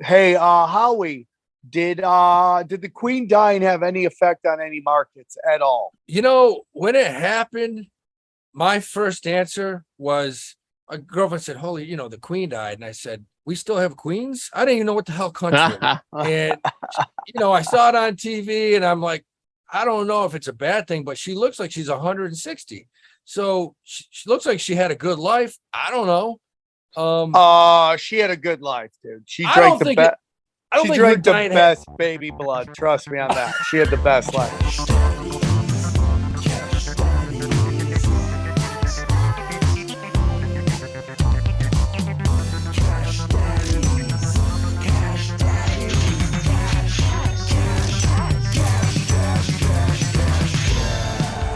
Hey, Howie, did the Queen dying have any effect on any markets at all? When it happened, my first answer was a girlfriend said, Holy, the queen died. And I said, we still have queens? I didn't even know what the hell country it was. And, I saw it on TV and I'm like, I don't know if it's a bad thing, but she looks like she's 160. So she looks like she had a good life. I don't know. She had a good life, dude. She I drank don't the think best. I don't She think her drank the dying had best baby blood. Trust me on that. She had the best life.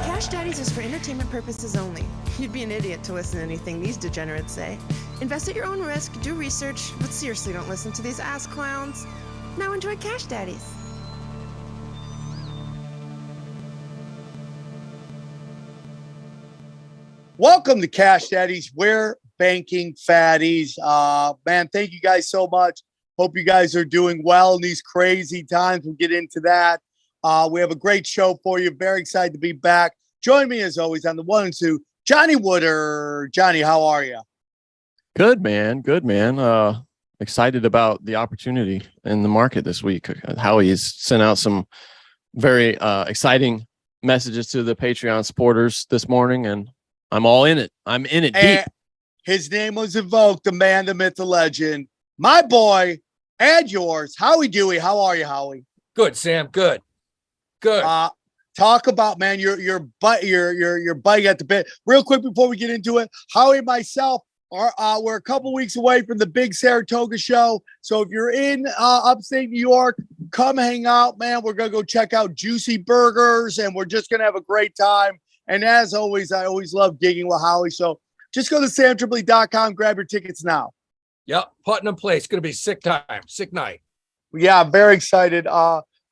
Cash Daddies is for entertainment purposes only. You'd be an idiot to listen to anything these degenerates say. Invest at your own risk, do research, but seriously don't listen to these ass clowns. Now enjoy Cash Daddies. Welcome to Cash Daddies. We're banking fatties. Man, thank you guys so much. Hope you guys are doing well in these crazy times. We'll get into that. We have a great show for you. Very excited to be back. Join me as always on the one and two, Johnny Wooder. Johnny, how are you? Good, man. Good, man. Excited about the opportunity in the market this week. Howie has sent out some very exciting messages to the Patreon supporters this morning, and I'm all in it. I'm in it deep. His name was invoked, the man, the myth, the legend. My boy, and yours, Howie Dewey. How are you, Howie? good, Sam. Good. Talk about, man, your bite at the bit. Real quick before we get into it, Howie and myself we're a couple weeks away from the big Saratoga show. So if you're in upstate New York, come hang out, man. We're gonna go check out Juicy Burgers, and we're just gonna have a great time. And as always, I always love gigging with Howie. So just go to samtripoli.com, grab your tickets now. Yep. Putnam Place. Going to be sick time, sick night. Yeah, I'm very excited.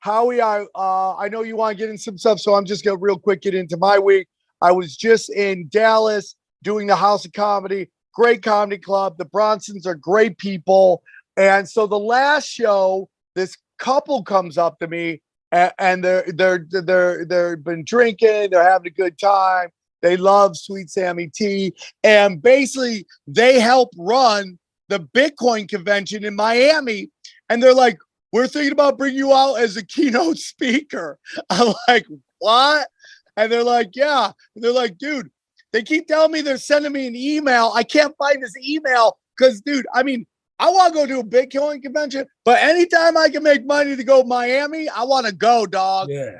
Howie, I know you want to get in some stuff, so I'm just gonna real quick get into my week. I was just in Dallas doing the House of Comedy, great comedy club. The Bronsons are great people, and so the last show, this couple comes up to me, and they've been drinking, they're having a good time. They love Sweet Sammy T, and basically they help run the Bitcoin convention in Miami, and they're like, we're thinking about bringing you out as a keynote speaker. I'm like, what? And they're like, yeah. And they're like, dude, they keep telling me they're sending me an email. I can't find this email because, dude, I mean, I want to go to a Bitcoin convention, but anytime I can make money to go to Miami, I want to go, dog. Yeah.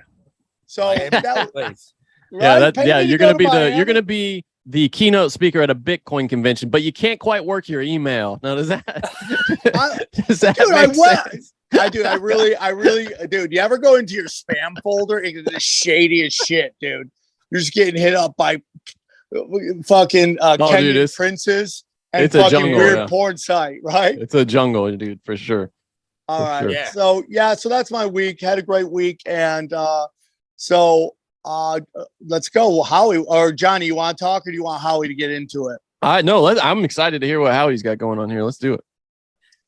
So that Place. right? Yeah, you're gonna Miami. be the keynote speaker at a Bitcoin convention, but you can't quite work your email. Now, does that make sense? I really, dude, you ever go into your spam folder? It's the shadiest shit, dude. You're just getting hit up by fucking Kenyan princes and it's a fucking jungle, weird porn site, right? It's a jungle, dude, for sure. All right. Sure. So so that's my week. Had a great week. And let's go. Howie or Johnny, you want to talk or do you want Howie to get into it? No, I'm excited to hear what Howie's got going on here. Let's do it.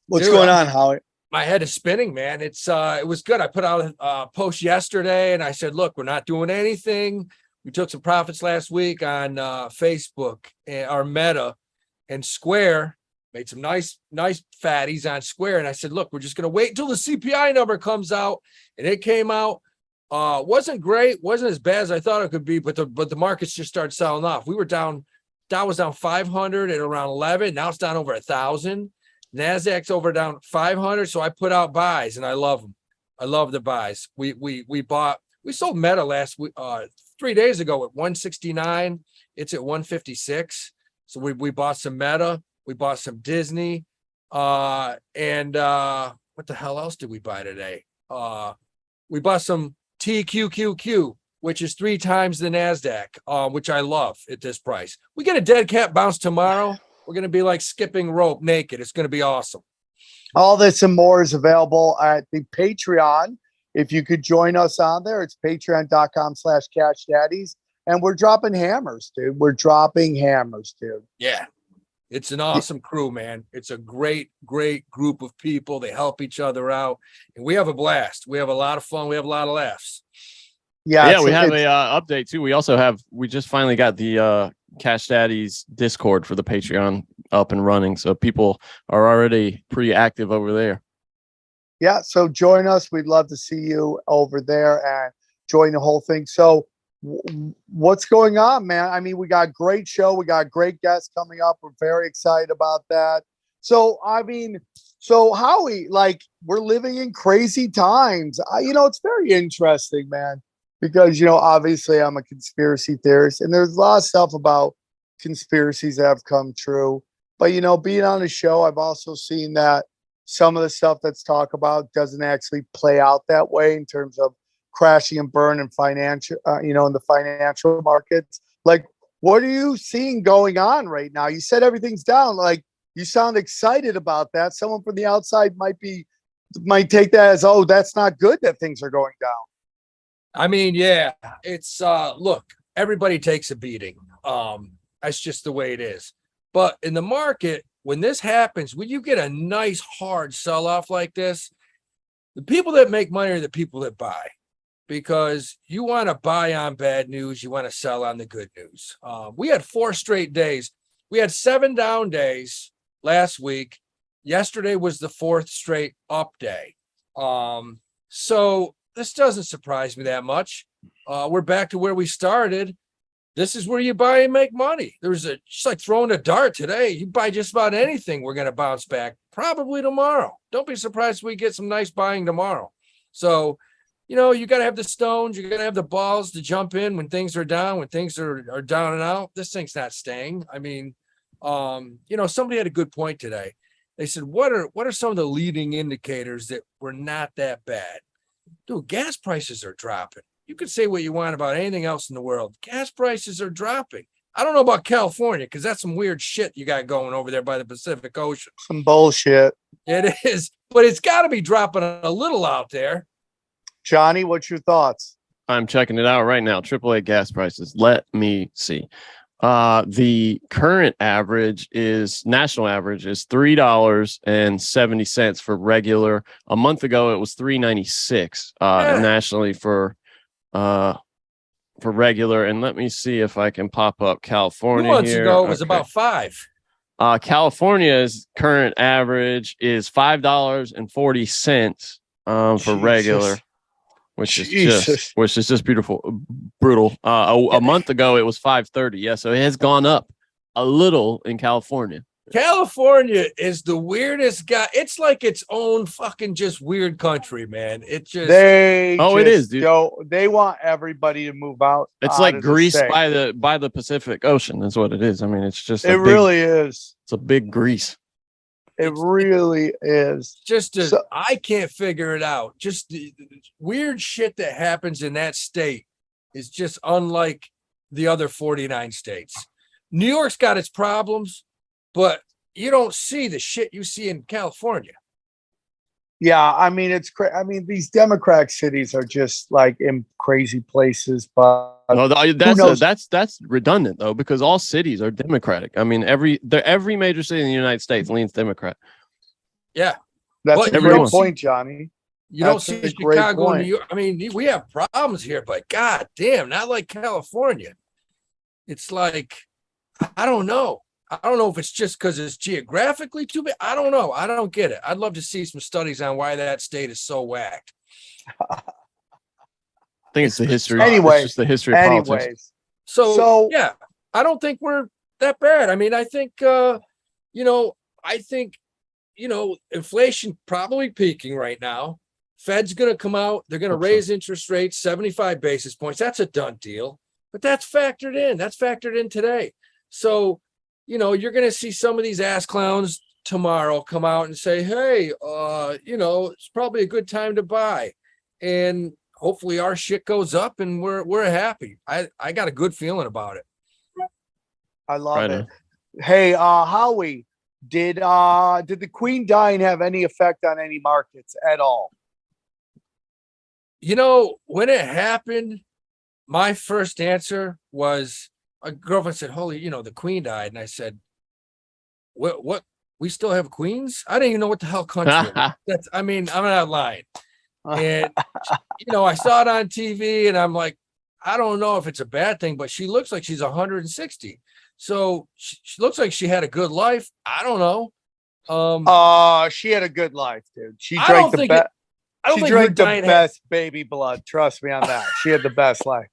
What's going on, Howie? My head is spinning, man. It was good. I put out a post yesterday and I said, look, we're not doing anything. We took some profits last week on Facebook, our Meta, and Square. Made some nice fatties on Square. And I said, look, we're just going to wait until the CPI number comes out. And it came out. Wasn't great. Wasn't as bad as I thought it could be, but the markets just started selling off. We were down. Dow was down 500 at around 11. Now it's down over 1,000. NASDAQ's over down 500. So I put out buys and I love them. I love the buys. We sold Meta last week, 3 days ago at 169. It's at 156. So we bought some Meta. We bought some Disney. And what the hell else did we buy today? We bought some QQQueen, which is 3 times the NASDAQ, which I love at this price. We get a dead cat bounce tomorrow. We're going to be like skipping rope naked. It's going to be awesome. All this and more is available at the Patreon. If you could join us on there, it's patreon.com/cashdaddies. And we're dropping hammers, dude. We're dropping hammers, dude. Yeah. It's an awesome crew, man. It's a great, great group of people. They help each other out, and we have a blast. We have a lot of fun. We have a lot of laughs. Yeah, we have a update too. We just finally got the Cash Daddies Discord for the Patreon up and running, so people are already pretty active over there. Yeah, so join us. We'd love to see you over there and join the whole thing. So what's going on, man? I mean, we got a great show. We got great guests coming up. We're very excited about that. So, I mean, Howie, like, we're living in crazy times. It's very interesting, man, because, obviously I'm a conspiracy theorist, and there's a lot of stuff about conspiracies that have come true. But, being on the show, I've also seen that some of the stuff that's talked about doesn't actually play out that way in terms of crashing and burn and financial, in the financial markets. Like, what are you seeing going on right now? You said everything's down. Like, you sound excited about that. Someone from the outside might take that as, oh, that's not good that things are going down. I mean, yeah, it's look, everybody takes a beating. That's just the way it is. But in the market, when this happens, when you get a nice hard sell-off like this, the people that make money are the people that buy, because you want to buy on bad news. You want to sell on the good news. We had 4 straight days. We had 7 down days last week. Yesterday was the 4th straight up day. So this doesn't surprise me that much. We're back to where we started. This is where you buy and make money. Just like throwing a dart today. You buy just about anything, we're going to bounce back probably tomorrow. Don't be surprised if we get some nice buying tomorrow. So, you got to have the stones. You got to have the balls to jump in when things are down, when things are down and out. This thing's not staying. I mean, somebody had a good point today. They said, what are some of the leading indicators that we're not that bad? Dude, gas prices are dropping. You could say what you want about anything else in the world. Gas prices are dropping. I don't know about California, because that's some weird shit you got going over there by the Pacific Ocean. Some bullshit. It is, but it's got to be dropping a little out there. Johnny, what's your thoughts? I'm checking it out right now. AAA gas prices. Let me see. The current national average is $3.70 for regular. A month ago, it was $3.96 nationally for regular. And let me see if I can pop up California. 2 months ago, it was about $5. California's current average is $5.40 for regular, which is just brutal. A month ago, it was $5.30. Yeah, so it has gone up a little in California. California is the weirdest guy. It's like its own fucking just weird country, man. It just it is, dude. They want everybody to move out. It's like Greece by the Pacific Ocean. That's what it is. I mean, it's just really is. It's a big Greece. It really is. I can't figure it out. Just the weird shit that happens in that state is just unlike the other 49 states. New York's got its problems, but you don't see the shit you see in California. Yeah, I mean, it's crazy. I mean, these Democrat cities are just like in crazy places, but that's redundant though, because all cities are Democratic. I mean, every major city in the United States leans Democrat. Yeah, that's a great point, Johnny. You don't see Chicago, New York. I mean, we have problems here, but god damn, not like California. It's like, I don't know. I don't know if it's just because it's geographically too big. I don't know. I don't get it. I'd love to see some studies on why that state is so whacked. I think it's the history. Anyway, it's just the history of politics. So yeah, I don't think we're that bad. I mean, I think, inflation probably peaking right now. Fed's going to come out. They're going to raise interest rates 75 basis points. That's a done deal. But that's factored in. That's factored in today. So, you're going to see some of these ass clowns tomorrow come out and say, hey, it's probably a good time to buy. And hopefully our shit goes up and we're happy. I got a good feeling about it. I love it. Hey, Howie, did the Queen dying have any effect on any markets at all? When it happened, my first answer was, a girlfriend said, holy, the Queen died. And I said, what we still have queens? I didn't even know what the hell country it was. That's, I mean, I'm not lying. And I saw it on TV and I'm like, I don't know if it's a bad thing, but she looks like she's 160. So she looks like she had a good life. I don't know. She had a good life, dude. She I drank don't the think best. I don't She think her drank the diet best baby blood. Trust me on that. She had the best life.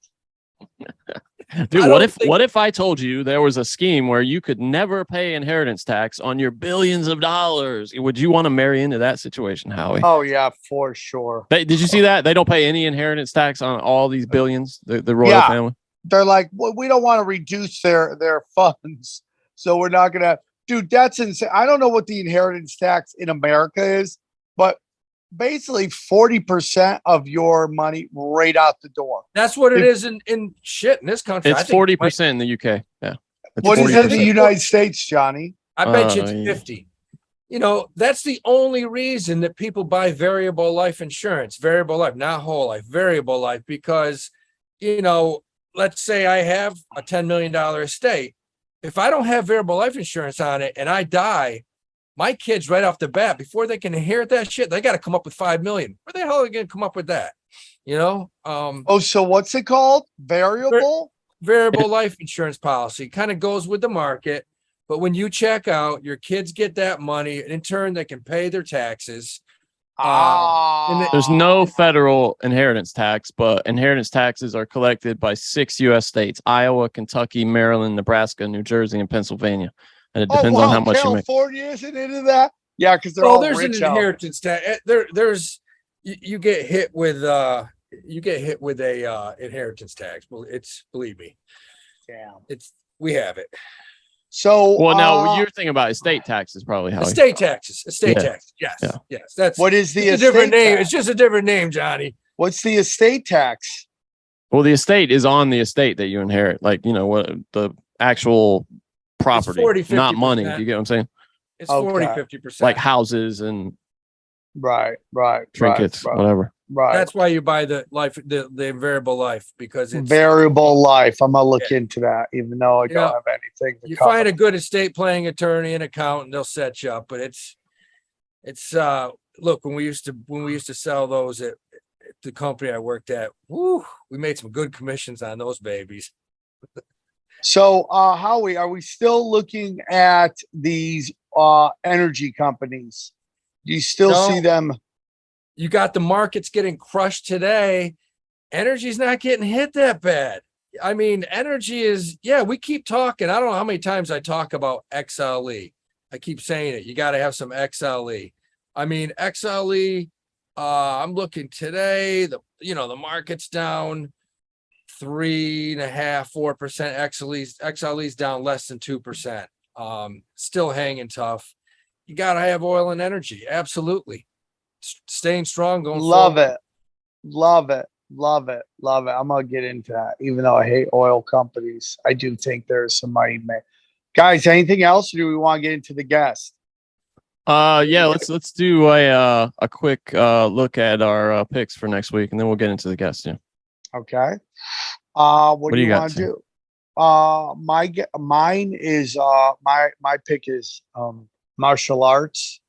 Dude, I what don't if think- what if I told you there was a scheme where you could never pay inheritance tax on your billions of dollars? Would you want to marry into that situation, Howie? Oh yeah, for sure. Did you see that? They don't pay any inheritance tax on all these billions, the royal Yeah. family. They're like, well, we don't want to reduce their funds, so we're not gonna. Dude, that's insane. I don't know what the inheritance tax in America is, but basically 40% of your money right out the door. That's what it is in shit in this country. It's 40% in the UK. Yeah. It's What is it in the 40%. United States, Johnny? I bet you it's Yeah. 50. That's the only reason that people buy variable life insurance, variable life, not whole life, variable life, because, let's say I have a $10 million estate. If I don't have variable life insurance on it and I die, my kids right off the bat, before they can inherit that shit, they got to come up with $5 million. Where the hell are they going to come up with that? So what's it called? Variable? Variable life insurance policy kind of goes with the market. But when you check out, your kids get that money, and in turn, they can pay their taxes. There's no federal inheritance tax, but inheritance taxes are collected by 6 U.S. states: Iowa, Kentucky, Maryland, Nebraska, New Jersey, and Pennsylvania. And it depends on how much you make. California isn't into that? Yeah, because they're all There's rich an inheritance tax. There's you get hit with a inheritance tax. Well, believe me. Damn. We have it. So Well, no, you're thinking about estate taxes, probably. Howie. Estate taxes. Yeah. Taxes. Yes. Yeah. Yes. That's what is the a estate different name. tax? It's just a different name, Johnny. What's the estate tax? Well, the estate is on the estate that you inherit, like what the actual property, 40, not money. 50%. Do you get what I'm saying? It's Okay. 40-50%. Like houses and Right. trinkets, whatever. Right. That's why you buy the variable life, because it's Variable life. I'm gonna look into that, even though I don't have anything. You find a good estate planning attorney and accountant, they'll set you up. But it's look, when we used to sell those at the company I worked at, we made some good commissions on those babies. So, Howie, are we still looking at these energy companies? Do you still see them? You got the markets getting crushed today. Energy's not getting hit that bad. I mean, energy is, we keep talking. I don't know how many times I talk about XLE. I keep saying it. You got to have some XLE. I mean, XLE, I'm looking today, the market's down 3.5%, 4%. XLE's down less than 2%. Still hanging tough. You got to have oil and energy. Absolutely. Staying strong, going Love forward. it. Love it. I'm gonna get into that, even though I hate oil companies. I do think there's some money made. Guys, anything else, or do we want to get into the guest? Yeah, let's do a quick look at our picks for next week, and then we'll get into the guest. Yeah. Okay. What do you got, want to do? Mine is my pick is martial arts.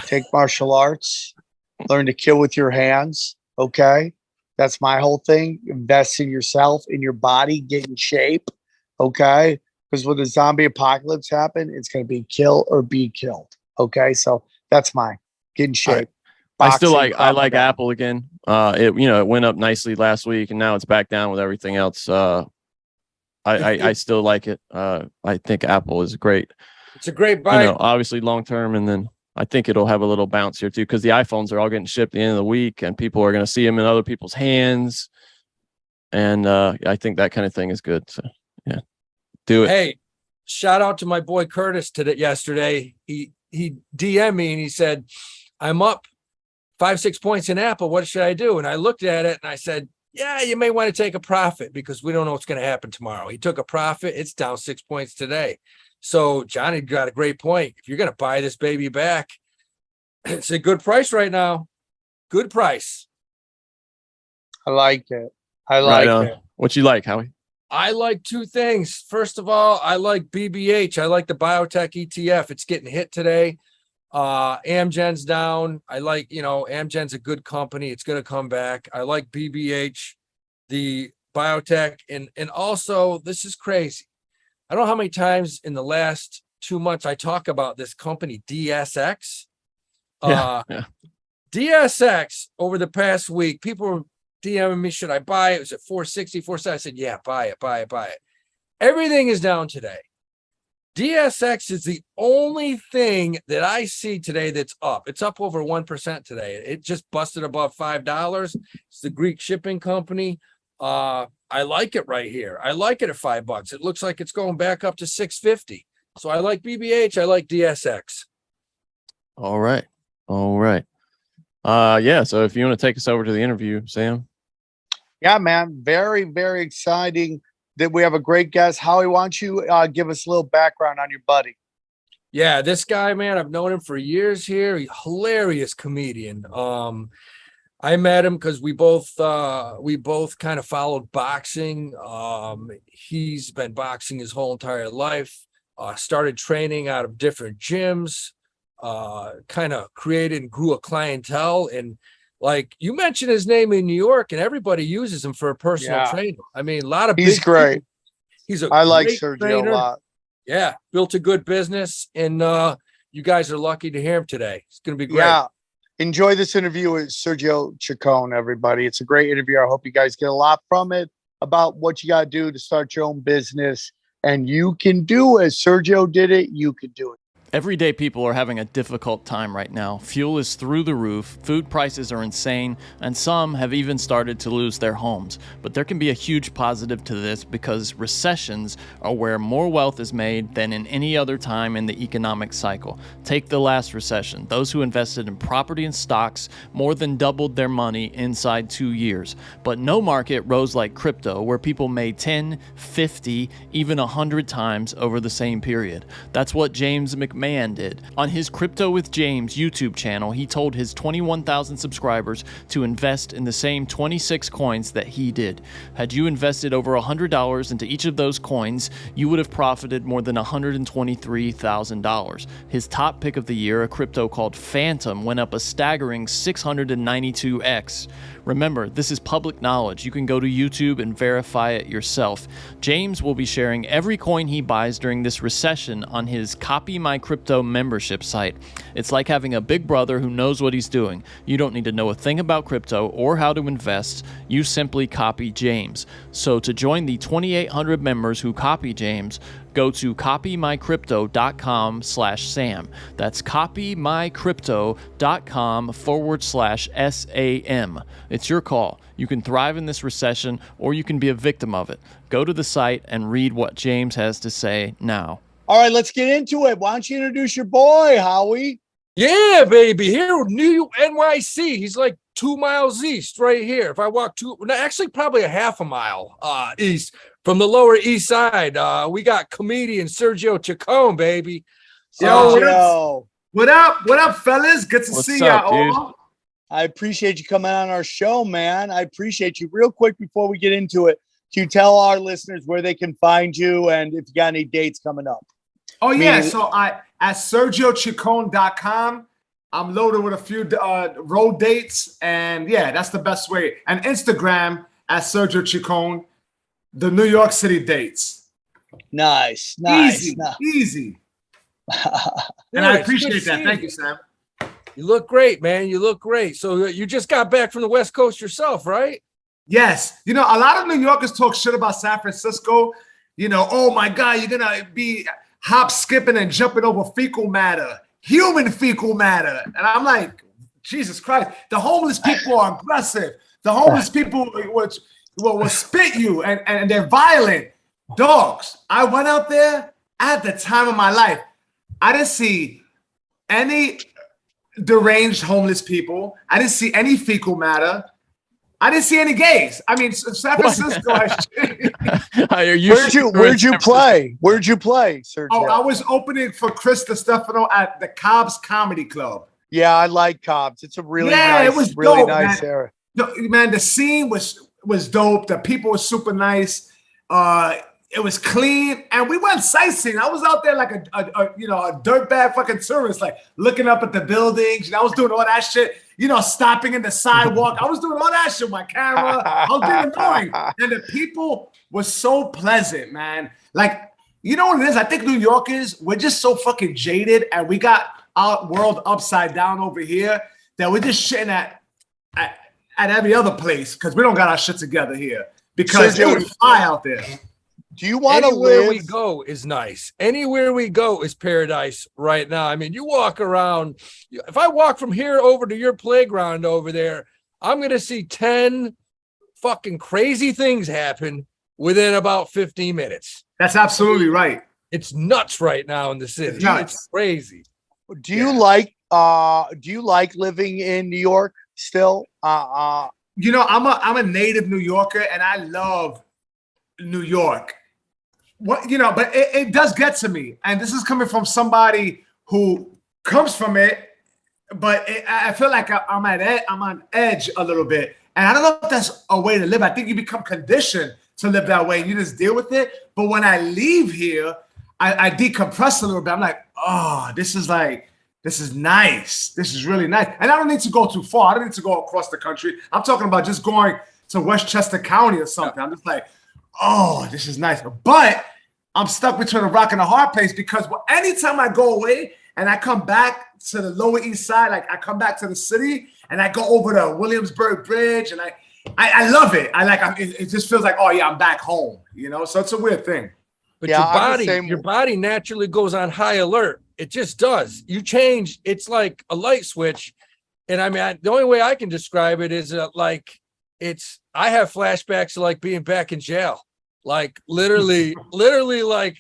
Take martial arts. Learn to kill with your hands. Okay. That's my whole thing. Invest in yourself, in your body, get in shape. Okay. Because when the zombie apocalypse happen, it's going to be kill or be killed. Okay. So that's mine. Get in shape. I like Apple again. It went up nicely last week, and now it's back down with everything else. I still like it. I think Apple is great. It's a great buy. Obviously long term, and then I think it'll have a little bounce here too, because the iPhones are all getting shipped at the end of the week, and people are going to see them in other people's hands. And I think that kind of thing is good. So yeah, do it. Hey, shout out to my boy Curtis yesterday. He DM'd me and he said, "I'm up 5-6 points in Apple. What should I do?" And I looked at it and I said, "Yeah, you may want to take a profit, because we don't know what's going to happen tomorrow." He took a profit. It's down 6 points today. So Johnny got a great point. If you're going to buy this baby back, it's a good price right now. Good price. I like it. I like it. What you like, Howie? I like two things. First of all, I like BBH. I like the biotech ETF. It's getting hit today. Amgen's down. I like, Amgen's a good company. It's going to come back. I like BBH, the biotech. And also, this is crazy. I don't know how many times in the last 2 months I talk about this company, DSX. Yeah. DSX over the past week, people were DMing me, should I buy it? It was at 460, 470. I said, yeah, buy it. Everything is down today. DSX is the only thing that I see today that's up. It's up over 1% today. It just busted above $5. It's the Greek shipping company. I like it right here. I like it at $5. It looks like it's going back up to 650. So I like BBH. I like DSX. All right. Yeah. So if you want to take us over to the interview, Sam. Yeah, man. Very, very exciting that we have a great guest. Howie, why don't you give us a little background on your buddy? Yeah, this guy, man, I've known him for years here. He's a hilarious comedian. I met him because we both kind of followed boxing. He's been boxing his whole entire life. Started training out of different gyms. Kind of created and grew a clientele. And like you mentioned his name in New York, and everybody uses him for a personal trainer. I mean, a lot of he's great. I like Sergio trainer. A lot. Yeah, built a good business, and you guys are lucky to hear him today. It's going to be great. Yeah, enjoy this interview with Sergio Chicon, everybody. It's a great interview. I hope you guys get a lot from it about what you got to do to start your own business, and you can do it. Sergio did it. You can do it. Everyday people are having a difficult time right now. Fuel is through the roof, food prices are insane, and some have even started to lose their homes. But there can be a huge positive to this because recessions are where more wealth is made than in any other time in the economic cycle. Take the last recession. Those who invested in property and stocks more than doubled their money inside 2 years. But no market rose like crypto, where people made 10, 50, even 100 times over the same period. That's what James McMahon did. On his Crypto with James YouTube channel, he told his 21,000 subscribers to invest in the same 26 coins that he did. Had you invested over $100 into each of those coins, you would have profited more than $123,000. His top pick of the year, a crypto called Phantom, went up a staggering 692x. Remember, this is public knowledge. You can go to YouTube and verify it yourself. James will be sharing every coin he buys during this recession on his Copy My Crypto membership site. It's like having a big brother who knows what he's doing. You don't need to know a thing about crypto or how to invest. You simply copy James. So to join the 2,800 members who copy James, go to copymycrypto.com/Sam. That's copymycrypto.com/SAM. It's your call. You can thrive in this recession or you can be a victim of it. Go to the site and read what James has to say now. All right, let's get into it. Why don't you introduce your boy, Howie? Yeah, baby. Here, New NYC. He's like 2 miles east right here. If I walk actually probably a half a mile east from the Lower East Side. We got comedian Sergio Chicon, baby. Yo, what up, fellas? Good to see y'all all. I appreciate you coming on our show, man. I appreciate you. Real quick before we get into it, can you tell our listeners where they can find you and if you got any dates coming up? Oh, yeah. So at SergioChicon.com, I'm loaded with a few road dates. And yeah, that's the best way. And Instagram at Sergio Chicon, the New York City dates. Nice. Easy. And I appreciate that. Thank you, Sam. You look great, man. You look great. So you just got back from the West Coast yourself, right? Yes. You know, a lot of New Yorkers talk shit about San Francisco. You know, oh my God, you're going to be hop, skipping, and jumping over fecal matter, human fecal matter. And I'm like, Jesus Christ, the homeless people are aggressive. The homeless people will spit you and they're violent. Dogs. I went out there at the time of my life. I didn't see any deranged homeless people. I didn't see any fecal matter. I didn't see any gays. I mean, San Francisco. Where'd you play? Where'd you play, Sergio? Oh, I was opening for Chris Stefano at the Cobb's Comedy Club. Yeah, I like Cobb's. It's a really it was dope, nice area. Man, the scene was dope. The people were super nice. It was clean, and we went sightseeing. I was out there like a dirtbag fucking tourist, like looking up at the buildings. I was doing all that shit. Stopping in the sidewalk. I was doing all that shit with my camera. I was being annoying, and the people were so pleasant, man. Like, you know what it is? I think New Yorkers, we're just so fucking jaded, and we got our world upside down over here that we're just shitting at every other place because we don't got our shit together here because it was fly out there. Do you want to live? Anywhere we go is nice. Anywhere we go is paradise right now. I mean, you walk around. If I walk from here over to your playground over there, I'm going to see 10 fucking crazy things happen within about 15 minutes. That's absolutely right. It's nuts right now in the city. It's crazy. Do you like living in New York still? I'm a native New Yorker, and I love New York. But it does get to me, and this is coming from somebody who comes from it. But I feel like I'm on edge a little bit, and I don't know if that's a way to live. I think you become conditioned to live that way, and you just deal with it. But when I leave here, I decompress a little bit. I'm like, oh, this is nice. This is really nice, and I don't need to go too far. I don't need to go across the country. I'm talking about just going to Westchester County or something. I'm just like, oh, this is nice. But I'm stuck between a rock and a hard place because anytime I go away and I come back to the Lower East Side, like I come back to the city and I go over the Williamsburg Bridge, and I love it. It just feels like, oh yeah, I'm back home, So it's a weird thing. But your body naturally goes on high alert. It just does. You change. It's like a light switch. And I mean, the only way I can describe it is I have flashbacks to like being back in jail. Like literally like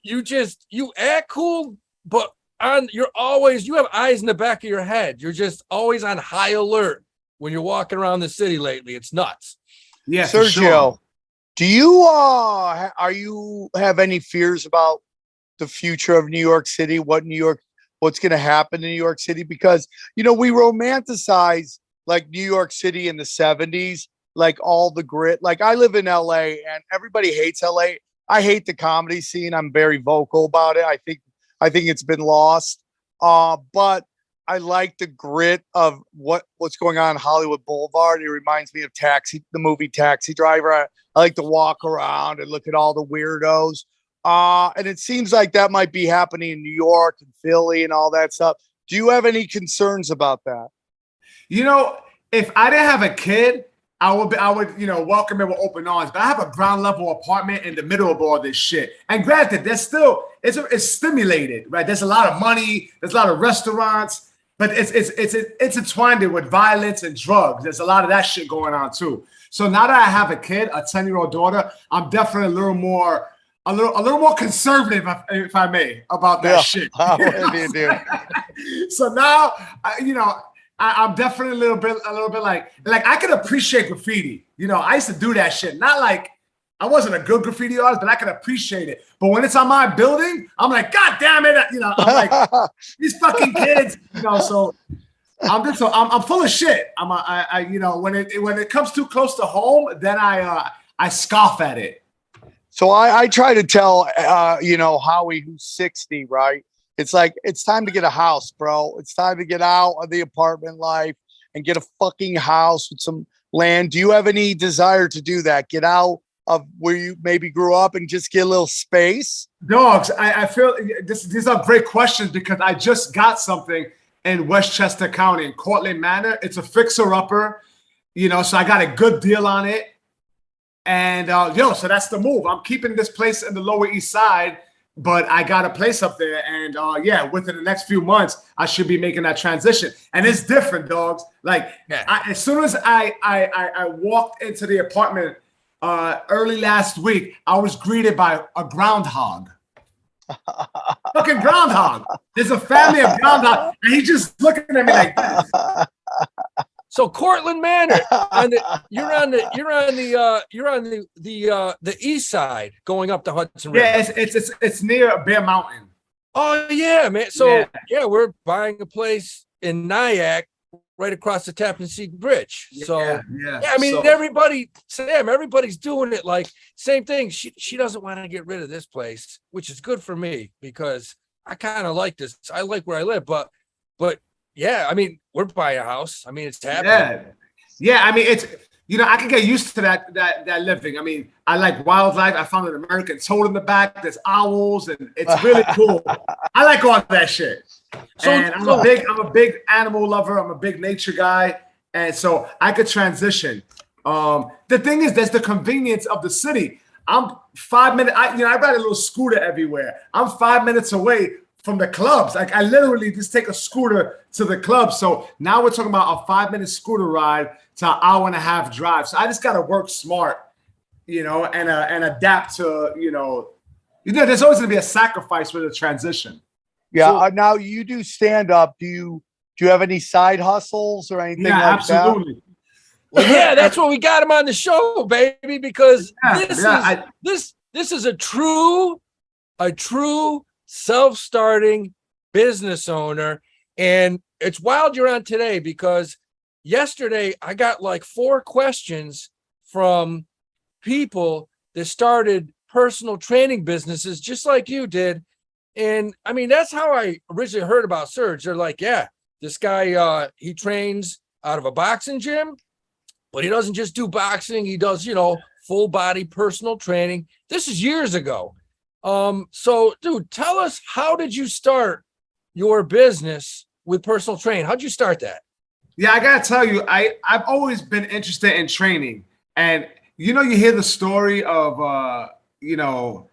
you act cool, but you have eyes in the back of your head. You're just always on high alert when you're walking around the city lately. It's nuts. Yeah, Sergio, sure. do you have any fears about the future of New York City? What's going to happen in New York City? Because, we romanticize like New York City in the 70s, like all the grit. Like I live in LA and everybody hates LA. I hate the comedy scene. I'm very vocal about it. I think it's been lost. But I like the grit of what's going on in Hollywood Boulevard. It reminds me of the movie Taxi Driver. I like to walk around and look at all the weirdos. And it seems like that might be happening in New York and Philly and all that stuff. Do you have any concerns about that? If I didn't have a kid, I would welcome it with open arms. But I have a ground level apartment in the middle of all this shit. And granted, it's stimulated, right? There's a lot of money, there's a lot of restaurants, but it's intertwined with violence and drugs. There's a lot of that shit going on too. So now that I have a kid, a 10-year-old daughter, I'm definitely a little more conservative, if I may, about that shit. So now, I'm definitely a little bit like I could appreciate graffiti. I used to do that shit. Not like I wasn't a good graffiti artist, but I could appreciate it. But when it's on my building, I'm like, God damn it! I'm like these fucking kids. So I'm full of shit. When it comes too close to home, then I scoff at it. So I try to tell Howie, who's 60, right? It's like, it's time to get a house, bro. It's time to get out of the apartment life and get a fucking house with some land. Do you have any desire to do that? Get out of where you maybe grew up and just get a little space? Dogs, I feel these are great questions because I just got something in Westchester County in Cortlandt Manor. It's a fixer-upper, so I got a good deal on it. And, so that's the move. I'm keeping this place in the Lower East Side, but I got a place up there, and within the next few months, I should be making that transition. And it's different, dogs. Like as soon as I walked into the apartment early last week, I was greeted by a groundhog. Fucking groundhog. There's a family of groundhog, and he's just looking at me like this. So Cortlandt Manor, you're on the east side going up the Hudson River. Yeah, it's near Bear Mountain. Oh yeah, man. So yeah, we're buying a place in Nyack right across the Tappan Zee Bridge. So yeah. I mean, So- everybody's doing it. Like same thing. She doesn't want to get rid of this place, which is good for me because I kind of like this. I like where I live, but yeah, I mean, we're buying a house. I mean, it's happening. Yeah. I mean, it's, you know, I can get used to that living. I mean, I like wildlife. I found an American toad in the back. There's owls, and it's really cool. I like all that shit. And I'm a big animal lover. I'm a big nature guy, and so I could transition. The thing is, there's the convenience of the city. I'm 5 minutes. I ride a little scooter everywhere. I'm 5 minutes away from the clubs. Like I literally just take a scooter to the club. So now we're talking about a 5-minute scooter ride to an hour-and-a-half drive. So I just got to work smart, you know, and adapt to, you know, there's always going to be a sacrifice with a transition. Yeah. Now you do stand up. Do you have any side hustles or anything like absolutely. Well, yeah, that's what we got him on the show, baby, because this is a true self-starting business owner. And it's wild you're on today because yesterday I got like 4 questions from people that started personal training businesses just like you did. And I mean, that's how I originally heard about Serge. They're like, yeah, this guy, he trains out of a boxing gym, but he doesn't just do boxing. He does, you know, full body personal training. This is years ago. So dude, tell us, how did you start your business with personal training? How'd you start that? Yeah, I gotta tell you, I've always been interested in training. And you know, you hear the story of you know,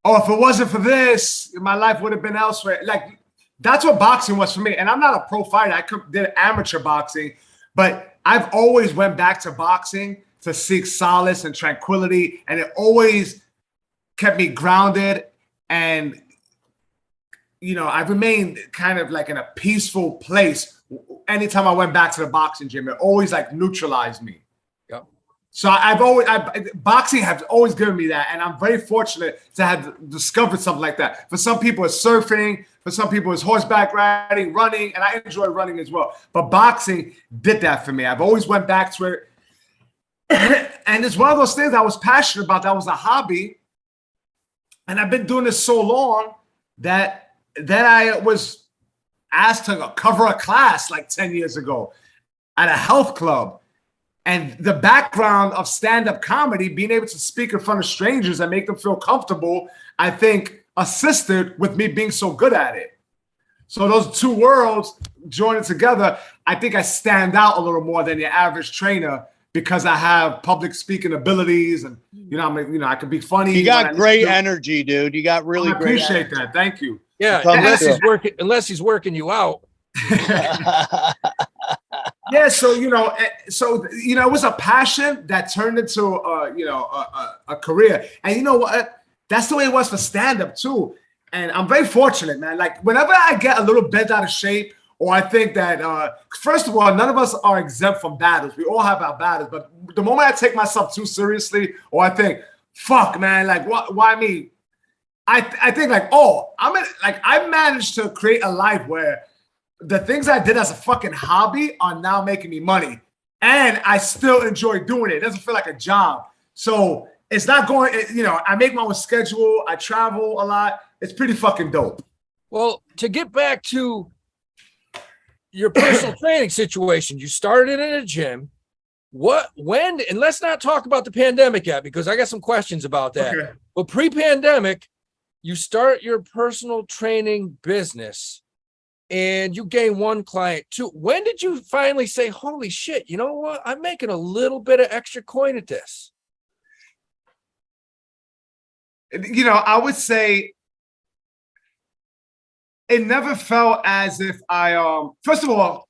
oh, if it wasn't for this, my life would have been elsewhere. Like that's what boxing was for me. And I'm not a pro fighter. I did amateur boxing, but I've always went back to boxing to seek solace and tranquility. And it always kept me grounded. And, you know, I remained kind of like in a peaceful place. Anytime I went back to the boxing gym, it always like neutralized me. Yep. So boxing has always given me that. And I'm very fortunate to have discovered something like that. For some people, it's surfing. For some people, it's horseback riding, running. And I enjoy running as well. But boxing did that for me. I've always went back to it. And it's one of those things I was passionate about. That was a hobby. And I've been doing this so long that I was asked to cover a class like 10 years ago at a health club. And the background of stand-up comedy, being able to speak in front of strangers and make them feel comfortable, I think assisted with me being so good at it. So those two worlds joining together, I think I stand out a little more than your average trainer because I have public speaking abilities and, you know, I can be funny. You got great energy, dude. You got really great energy. I appreciate that. Thank you. Yeah, unless he's working you out. Yeah, so you know, it was a passion that turned into a career. And you know what? That's the way it was for stand-up too. And I'm very fortunate, man. Like whenever I get a little bent out of shape, or I think that first of all, none of us are exempt from battles. We all have our battles. But the moment I take myself too seriously, or I think, fuck, man, like why me? I think like, oh, I managed to create a life where the things I did as a fucking hobby are now making me money. And I still enjoy doing it. It doesn't feel like a job. So it's not going, you know, I make my own schedule. I travel a lot. It's pretty fucking dope. Well, to get back to your personal training situation, you started in a gym. When, and let's not talk about the pandemic yet, because I got some questions about that. Okay. But pre-pandemic, you start your personal training business and you gain one client too. When did you finally say, holy shit, you know what? I'm making a little bit of extra coin at this. You know, I would say it never felt as if I, first of all,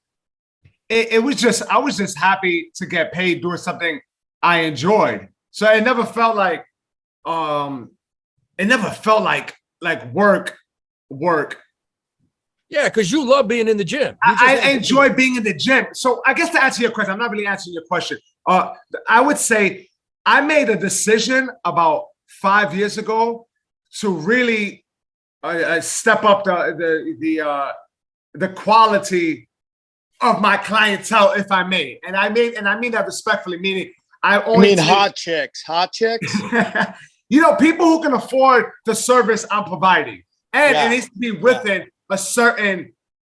it was just, I was just happy to get paid doing something I enjoyed. So it never felt like, work. Yeah, because you love being in the gym. I enjoy being in the gym. So I guess to answer your question, I'm not really answering your question. I would say I made a decision about 5 years ago to really step up the quality of my clientele, if I may. And I mean that respectfully, meaning I I only mean, take- hot chicks, people who can afford the service I'm providing. And Yeah. it needs to be within a certain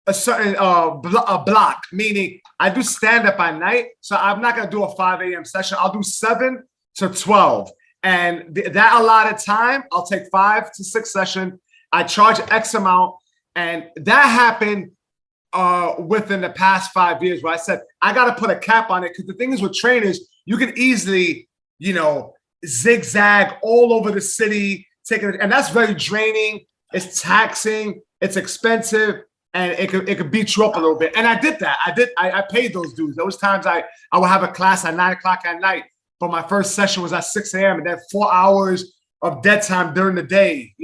block, meaning I do stand up at night. So I'm not going to do a 5 a.m. session. I'll do 7 to 12. And that allotted time, I'll take 5 to 6 sessions. I charge X amount. And that happened within the past 5 years where I said, I got to put a cap on it. Because the thing is with trainers, you can easily, zigzag all over the city, and that's very draining. It's taxing, it's expensive, and it could beat you up a little bit. And I did that. I paid those dues. Those times I would have a class at 9 o'clock at night, but my first session was at 6 a.m. and then 4 hours of dead time during the day,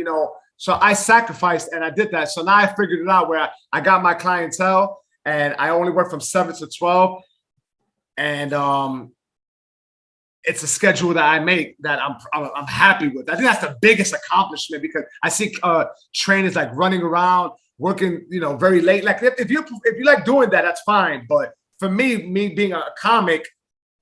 So I sacrificed and I did that. So now I figured it out where I got my clientele and I only work from 7 to 12. And it's a schedule that I make that I'm happy with. I think that's the biggest accomplishment because I see trainers like running around, working, very late. Like if you like doing that, that's fine. But for me being a comic,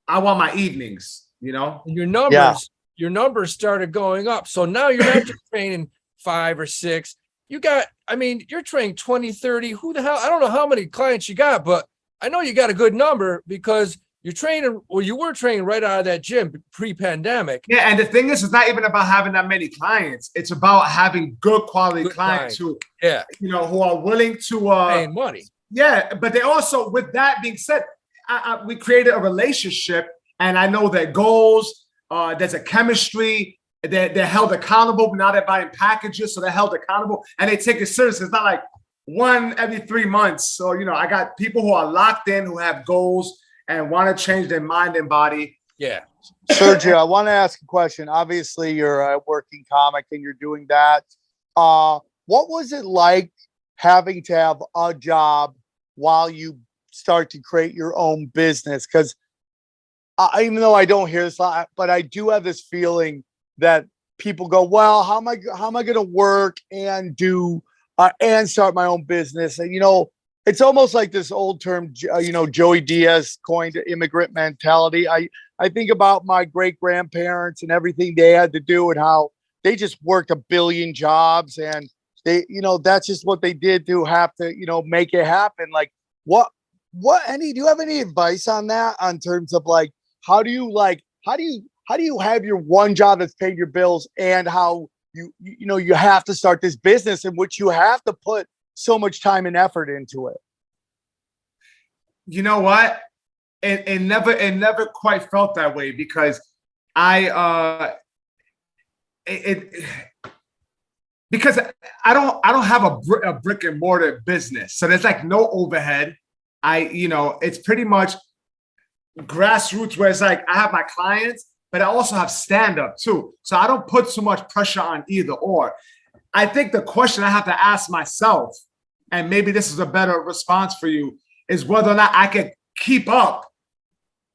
I want my evenings, Your numbers started going up. So now you're not just training 5 or 6. You're training 20, 30. Who the hell? I don't know how many clients you got, but I know you got a good number because you're training, or you were training right out of that gym pre-pandemic. Yeah, and the thing is, it's not even about having that many clients. It's about having good quality clients who, who are willing to paying money. Yeah, but they also, with that being said, we created a relationship, and I know their goals. There's a chemistry. They're held accountable. Now they're buying packages, so they're held accountable, and they take it serious. It's not like one every 3 months. So I got people who are locked in, who have goals and want to change their mind and body. Yeah. Sergio, I want to ask a question. Obviously, you're a working comic and you're doing that. What was it like having to have a job while you start to create your own business? Because even though I don't hear this a lot, but I do have this feeling that people go, well, how am I going to work and do and start my own business? And, it's almost like this old term, Joey Diaz coined immigrant mentality. I think about my great grandparents and everything they had to do and how they just worked a billion jobs and they, that's just what they did to have to, make it happen. Like do you have any advice on that on terms of like, how do you have your one job that's paid your bills and how you have to start this business in which you have to put so much time and effort into it? You know what? It never quite felt that way because because I don't have a brick and mortar business, so there's like no overhead. It's pretty much grassroots where it's like I have my clients, but I also have stand up too, so I don't put too much pressure on either or. I think the question I have to ask myself, and maybe this is a better response for you, is whether or not I could keep up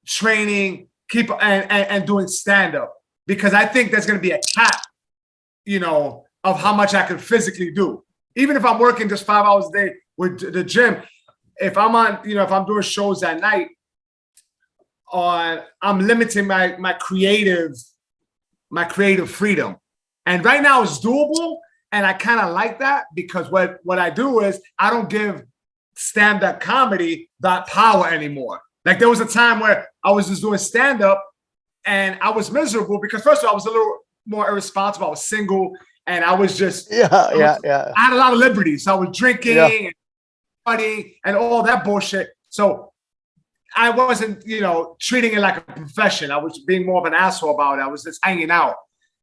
training, and doing stand-up. Because I think there's going to be a cap, of how much I can physically do. Even if I'm working just 5 hours a day with the gym, if I'm on, if I'm doing shows at night, I'm limiting my creative freedom. And right now it's doable. And I kind of like that because what I do is I don't give stand-up comedy that power anymore. Like there was a time where I was just doing stand-up and I was miserable because first of all, I was a little more irresponsible. I was single and I was just, I had a lot of liberties. So I was drinking and partying and all that bullshit. So I wasn't, treating it like a profession. I was being more of an asshole about it. I was just hanging out.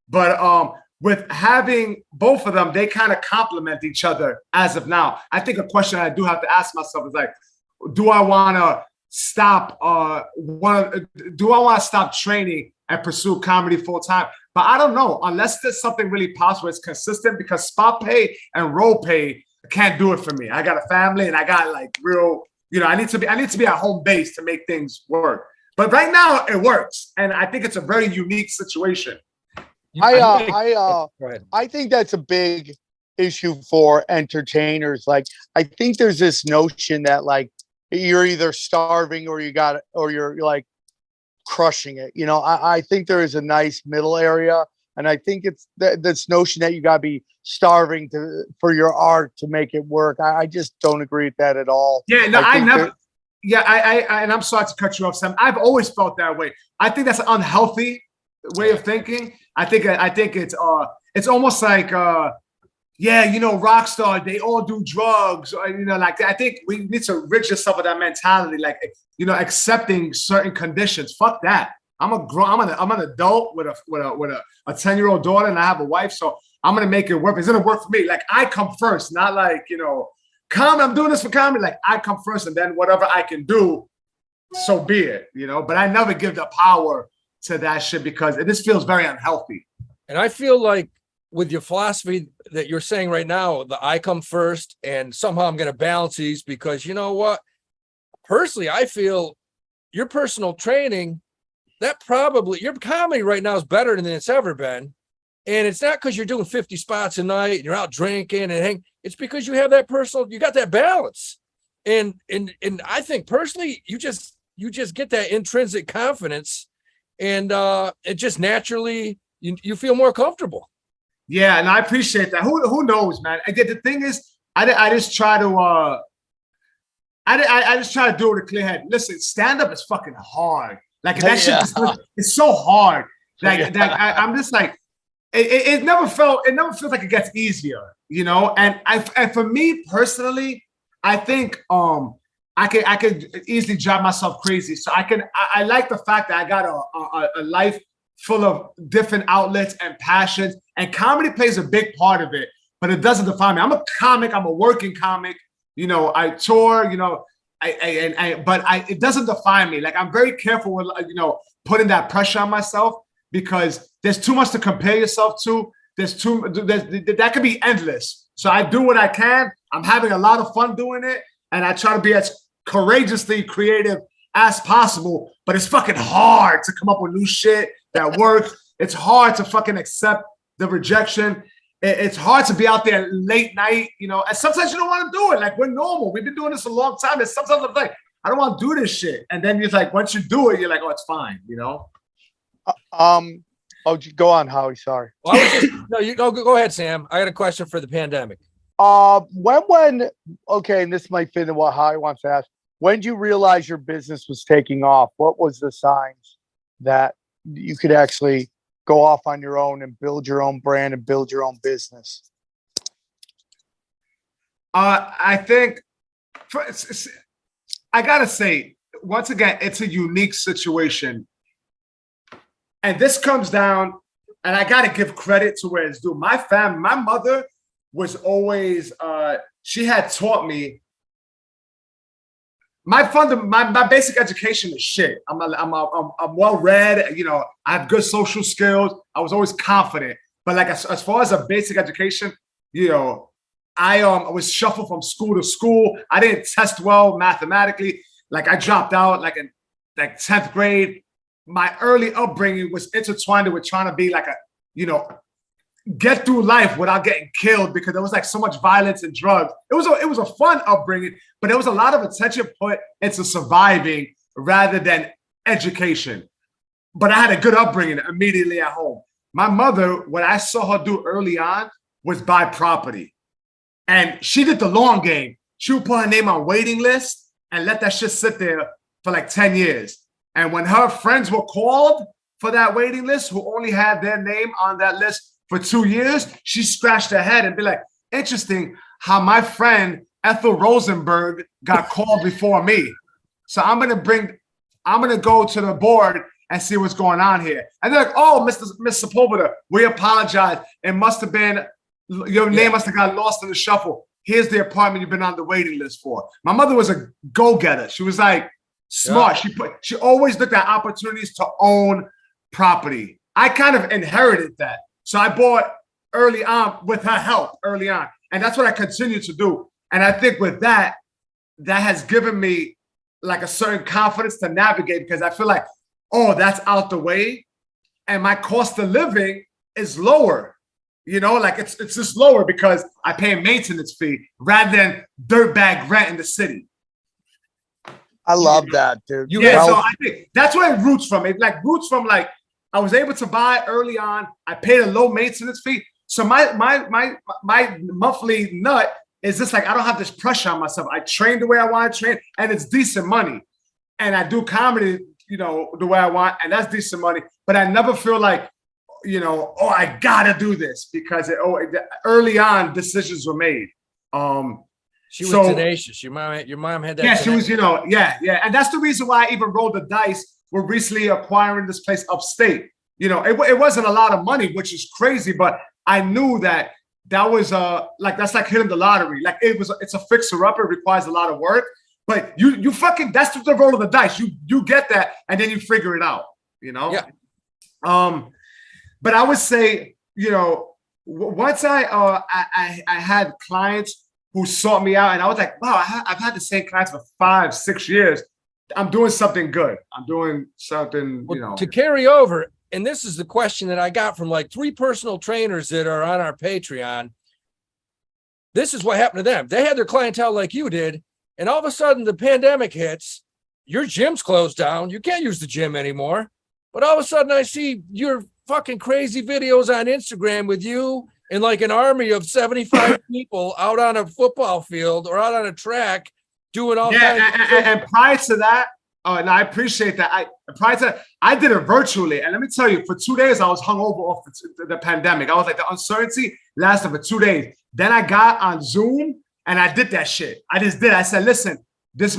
But with having both of them, they kind of complement each other as of now. I think a question I do have to ask myself is like, do I want to stop stop training and pursue comedy full time? But I don't know, unless there's something really possible, it's consistent, because spot pay and role pay can't do it for me. I got a family and I got like real, I need to be at home base to make things work. But right now it works. And I think it's a very unique situation. I think that's a big issue for entertainers. Like, I think there's this notion that like you're either starving or you're like crushing it. I think there is a nice middle area. And I think it's this notion that you gotta be starving for your art to make it work. I just don't agree with that at all. Yeah, no, I never. Yeah, I and I'm sorry to cut you off, Sam. I've always felt that way. I think that's an unhealthy way of thinking. I think it's almost like rock stars, they all do drugs, or, like I think we need to rid yourself of that mentality, like accepting certain conditions. Fuck that. I'm an adult with a 10-year-old daughter, and I have a wife, so I'm gonna make it work. It's gonna work for me. Like I come first, not like I'm doing this for comedy. Like I come first, and then whatever I can do, so be it. But I never give the power to that shit because this feels very unhealthy. And I feel like with your philosophy that you're saying right now, the I come first, and somehow I'm gonna balance these because you know what? Personally, I feel your personal training. That probably your comedy right now is better than it's ever been. And it's not because you're doing 50 spots a night and you're out drinking and it's because you have you got that balance. And I think personally, you just get that intrinsic confidence and it just naturally you feel more comfortable. Yeah, and I appreciate that. Who knows, man? The thing is, I just try to I just try to do it with a clear head. Listen, stand up is fucking hard. Like that shit is so hard. I'm just like, it never feels like it gets easier, And for me personally, I think I could easily drive myself crazy. So I like the fact that I got a life full of different outlets and passions, and comedy plays a big part of it, but it doesn't define me. I'm a comic. I'm a working comic. I tour. It doesn't define me. Like I'm very careful with putting that pressure on myself because there's too much to compare yourself to. That could be endless. So I do what I can. I'm having a lot of fun doing it, and I try to be as courageously creative as possible. But it's fucking hard to come up with new shit that works. It's hard to fucking accept the rejection. It's hard to be out there late night, and sometimes you don't want to do it. Like we're normal. We've been doing this a long time. And sometimes I'm like, I don't want to do this shit. And then you're like, once you do it, you're like, oh, it's fine, Go on, Howie. Sorry. Well, no, you go ahead, Sam. I got a question for the pandemic. Okay, and this might fit in what Howie wants to ask. When did you realize your business was taking off? What was the signs that you could actually go off on your own and build your own brand and build your own business? I think I gotta say, once again, it's a unique situation. And this comes down, and I gotta give credit to where it's due. My mother was always, she had taught me my basic education is shit. I'm well read. I have good social skills. I was always confident. But like as far as a basic education, I was shuffled from school to school. I didn't test well mathematically. Like I dropped out in 10th grade. My early upbringing was intertwined with trying to be like get through life without getting killed because there was like so much violence and drugs. It was a fun upbringing, but there was a lot of attention put into surviving rather than education. But I had a good upbringing immediately at home. My mother, what I saw her do early on was buy property. And she did the long game. She would put her name on waiting lists and let that shit sit there for like 10 years. And when her friends were called for that waiting list, who only had their name on that list for 2 years, she scratched her head and be like, interesting how my friend Ethel Rosenberg got called before me. So I'm gonna go to the board and see what's going on here. And they're like, oh, Miss Sepulveda, we apologize. It must have been, your name must have got lost in the shuffle. Here's the apartment you've been on the waiting list for. My mother was a go-getter. She was like smart. Yeah. She always looked at opportunities to own property. I kind of inherited that. So I bought early on with her help early on. And that's what I continue to do. And I think with that has given me like a certain confidence to navigate because I feel like, oh, that's out the way. And my cost of living is lower. Like it's just lower because I pay a maintenance fee rather than dirtbag rent in the city. I love that, dude. Yeah, so Well, I think that's where it roots from. It like roots from like I was able to buy early on. I paid a low maintenance fee. So my monthly nut is just like I don't have this pressure on myself. I train the way I want to train, and it's decent money. And I do comedy, the way I want, and that's decent money. But I never feel like, oh, I gotta do this because early on decisions were made. She was tenacious. Your mom had that. Yeah, she was, yeah. And that's the reason why I even rolled the dice. We're recently acquiring this place upstate. It wasn't a lot of money, which is crazy, but I knew that was that's like hitting the lottery. Like it's a fixer up. It requires a lot of work, but you fucking, that's the roll of the dice. You get that, and then you figure it out. Yeah. But I would say, once I had clients who sought me out, and I was like, wow, I've had the same clients for 5-6 years. I'm doing something good. I'm doing something, To carry over, and this is the question that I got from like 3 personal trainers that are on our Patreon. This is what happened to them. They had their clientele like you did, and all of a sudden the pandemic hits, your gym's closed down, you can't use the gym anymore. But all of a sudden I see your fucking crazy videos on Instagram with you and like an army of 75 people out on a football field or out on a track doing all kinds of stuff. And prior to that, and I appreciate that. I did it virtually, and let me tell you, for 2 days I was hungover off the pandemic. I was like, the uncertainty lasted for 2 days. Then I got on Zoom and I did that shit. I just did. I said, listen, we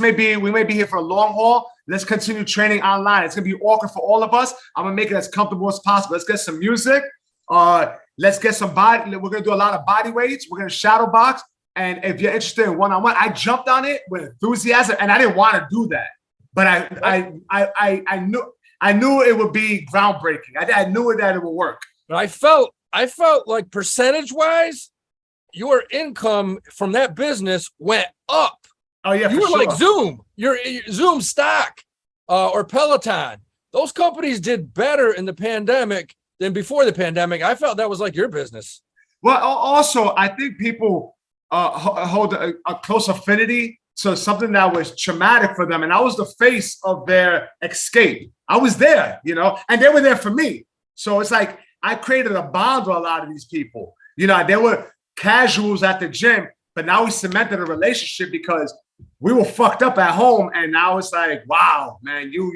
may be here for a long haul. Let's continue training online. It's gonna be awkward for all of us. I'm gonna make it as comfortable as possible. Let's get some music. Let's get some body. We're gonna do a lot of body weights. We're gonna shadow box. And if you're interested in one-on-one, I jumped on it with enthusiasm, and I didn't want to do that, but I knew it would be groundbreaking. I knew that it would work. But I felt like percentage-wise, your income from that business went up. Oh yeah, you were like Zoom, your Zoom stock, or Peloton. Those companies did better in the pandemic than before the pandemic. I felt that was like your business. Well, also I think people hold a close affinity to something that was traumatic for them, and I was the face of their escape. I was there, and they were there for me. So it's like I created a bond with a lot of these people. They were casuals at the gym, but now we cemented a relationship because we were fucked up at home, and now it's like, wow, man, you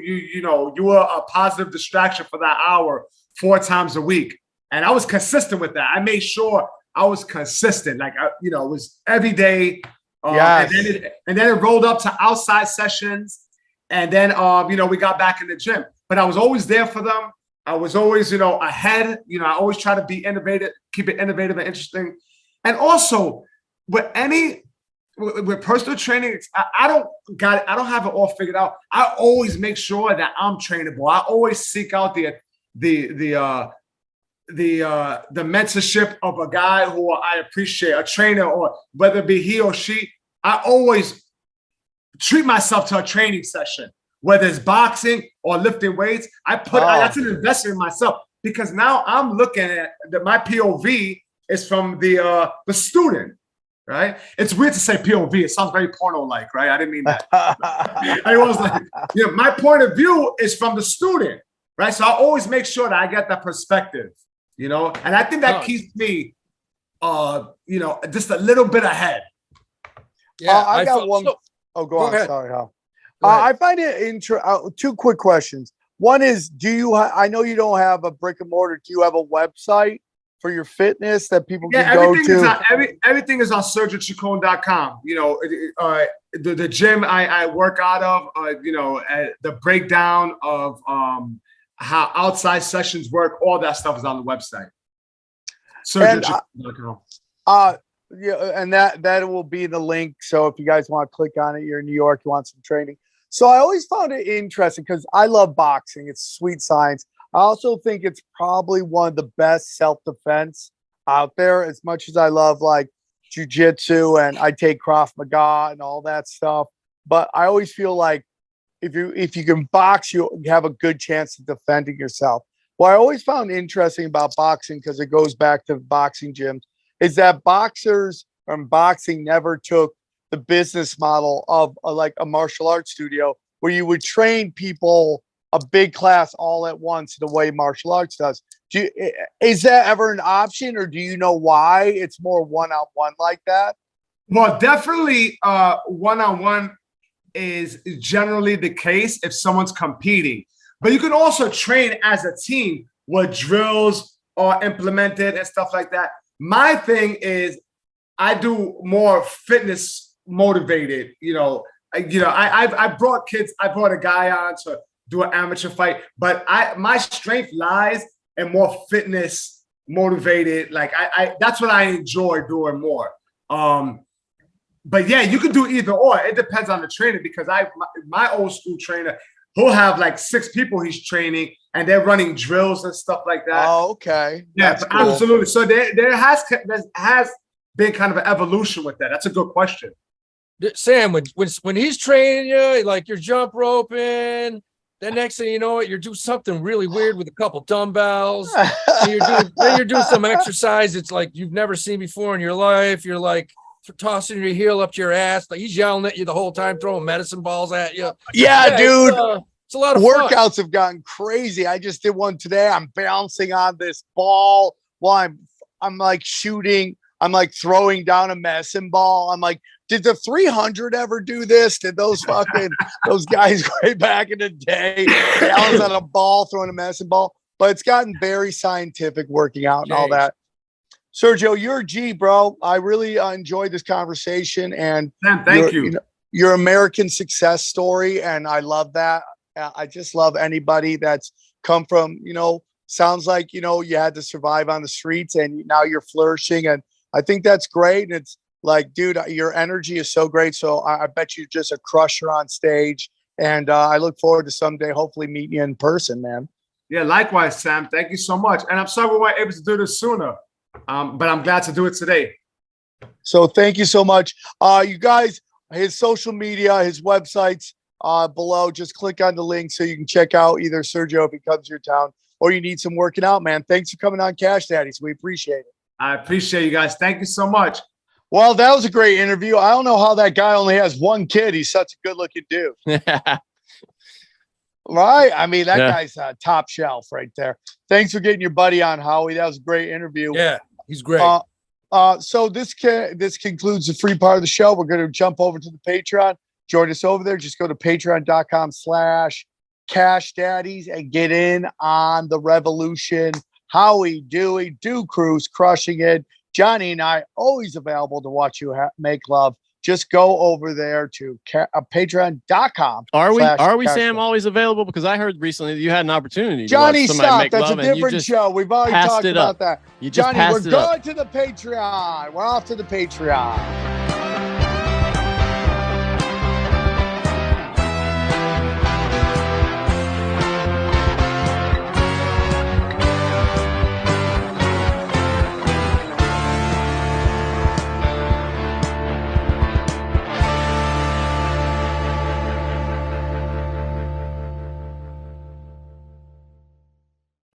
were a positive distraction for that hour 4 times a week, and I was consistent with that. I made sure I was consistent, like it was every day. Yes. And then it rolled up to outside sessions, and then we got back in the gym. But I was always there for them. I was always ahead. I always try to be innovative, keep it innovative and interesting. And also with personal training, I don't have it all figured out. I always make sure that I'm trainable. I always seek out the mentorship of a guy who I appreciate, a trainer, or whether it be he or she. I always treat myself to a training session, whether it's boxing or lifting weights. That's an investment in myself, because now I'm looking at my POV is from the student, right? It's weird to say POV. It sounds very porno-like, right? I didn't mean that. I was like, my point of view is from the student, right? So I always make sure that I get that perspective, and I think that keeps me, just a little bit ahead. Yeah, I got one. Go on. ahead. Sorry, Hal. I find it 2 quick questions. One is, I know you don't have a brick and mortar. Do you have a website for your fitness that people can go to? Everything is on SergioChicon.com. The gym I work out of, the breakdown of how outside sessions work, all that stuff is on the website. SergioChicon.com. Yeah, and that will be the link. So if you guys want to click on it, you're in New York, you want some training. So I always found it interesting because I love boxing. It's sweet science. I also think it's probably one of the best self-defense out there, as much as I love like jiu-jitsu and I take Krav Maga and all that stuff. But I always feel like if you can box, you have a good chance of defending yourself. What I always found interesting about boxing, because it goes back to boxing gyms, is that boxers and boxing never took the business model of like a martial arts studio where you would train people a big class all at once the way martial arts does. Is that ever an option, or do you know why it's more one-on-one like that? Well, definitely one-on-one is generally the case if someone's competing. But you can also train as a team where drills are implemented and stuff like that. My thing is I do more fitness motivated, I brought kids, I brought a guy on to do an amateur fight, but my strength lies in more fitness motivated. Like that's what I enjoy doing more. But yeah, you can do either or. It depends on the trainer, because my old school trainer, he'll have like 6 people he's training and they're running drills and stuff like that. Oh, okay. Yeah, cool. Absolutely. So there has been kind of an evolution with that. That's a good question. Sam, when he's training you, like you're jump roping, then next thing you know it, you're doing something really weird with a couple dumbbells. Then you're doing some exercise it's like you've never seen before in your life. You're like tossing your heel up to your ass. Like he's yelling at you the whole time, throwing medicine balls at you. Yeah, dude. It's a lot of workouts fun. have gotten crazy. I just did one today. I'm bouncing on this ball while I'm like shooting. I'm like throwing down a medicine ball. I'm like, did the 300 ever do this? Did those those guys way back in the day balance on a ball, throwing a medicine ball? But it's gotten very scientific, working out and all that. Sergio, you're a G, bro. I really enjoyed this conversation, and Sam, thank you. Your American success story, and I love that. I just love anybody that's come from, sounds like, you had to survive on the streets and now you're flourishing. And I think that's great. And it's like, dude, your energy is so great. So I bet you're just a crusher on stage. And I look forward to someday hopefully meeting you in person, man. Yeah, likewise, Sam. Thank you so much. And I'm sorry we weren't able to do this sooner, but I'm glad to do it today. So thank you so much. You guys, his social media, his websites below. Just click on the link so you can check out either Sergio if he comes to your town, or you need some working out, man. Thanks for coming on Cash Daddies. We appreciate it. I appreciate you guys. Thank you so much. Well, that was a great interview. I don't know how that guy only has one kid. He's such a good-looking dude. Right? I mean, that guy's top shelf right there. Thanks for getting your buddy on, Howie. That was a great interview. Yeah, he's great. So this concludes the free part of the show. We're going to jump over to the Patreon. Join us over there. Just go to patreon.com/Cash Daddies and get in on the revolution. Howie, Dewey, Dew Cruz crushing it. Johnny and I always available to watch you make love. Just go over there to patreon.com. Are we, Sam, always available? Because I heard recently that you had an opportunity. Johnny, to watch stop. That's a different show. We've already talked about that. You just Johnny, we're going to the Patreon. We're off to the Patreon.